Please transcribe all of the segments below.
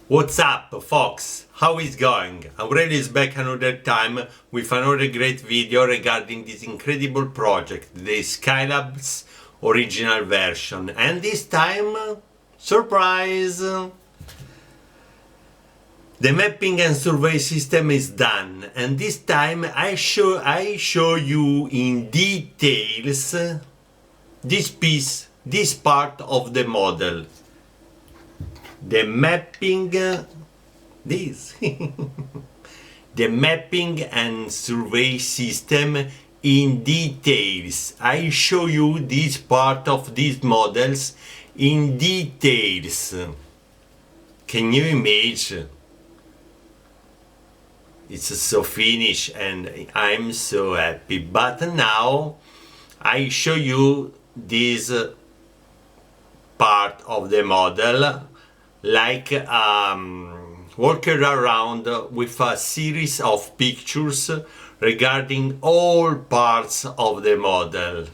What's up, folks? How is going? Aurelio is back another time with another great video regarding this incredible project, the SKYLAB'S original version. And this time, surprise! The mapping and survey system is done, and this time I show you in details this part of the model. The mapping the mapping and survey system in details. I show you this part of these models in details. Can you imagine? It's so finished and I'm so happy. But now I show you this part of the model, like walking around with a series of pictures regarding all parts of the model.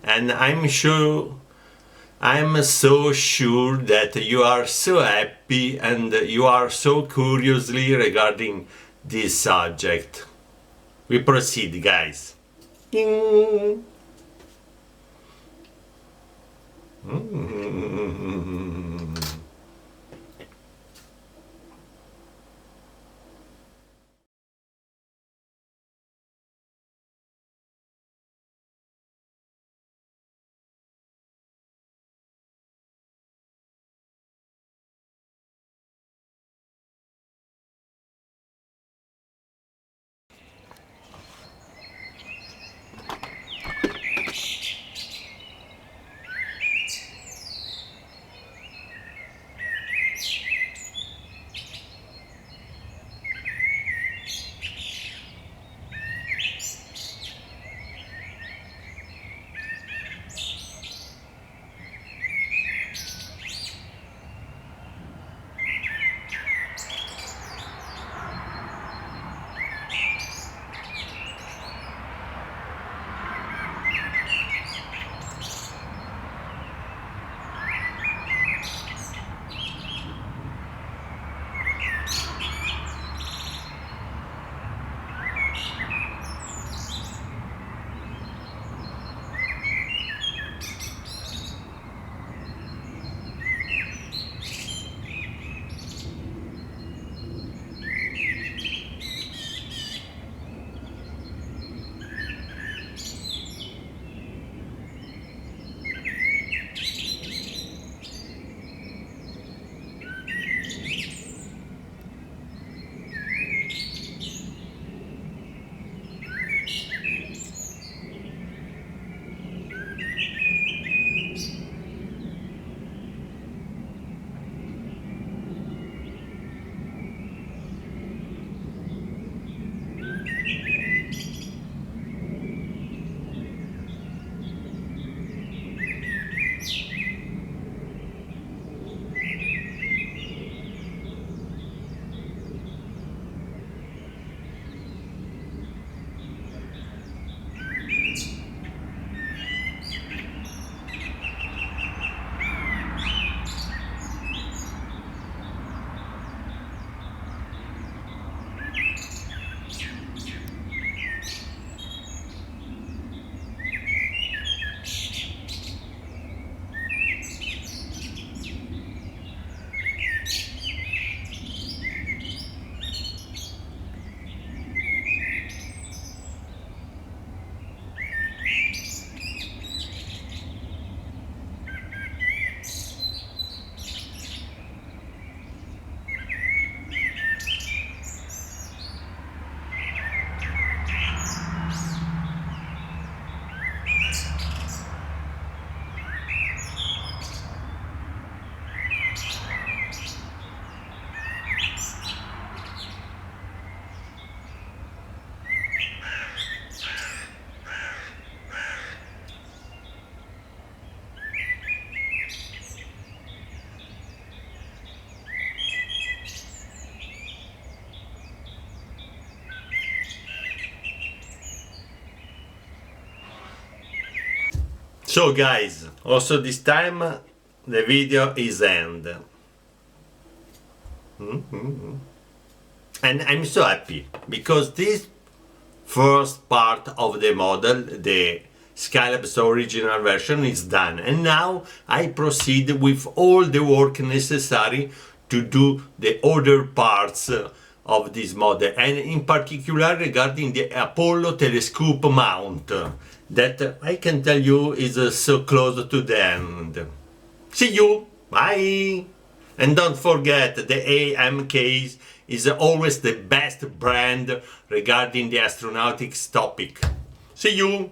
And I'm so sure that you are so happy and you are so curiously regarding this subject. We proceed, guys. So guys, also this time the video is end. And I'm so happy because this first part of the model, the SKYLAB'S original version, is done, and now I proceed with all the work necessary to do the other parts of this model, and in particular regarding the Apollo telescope mount that I can tell you is so close to the end. See you, bye! And don't forget, the AM case is always the best brand regarding the astronautics topic. See you!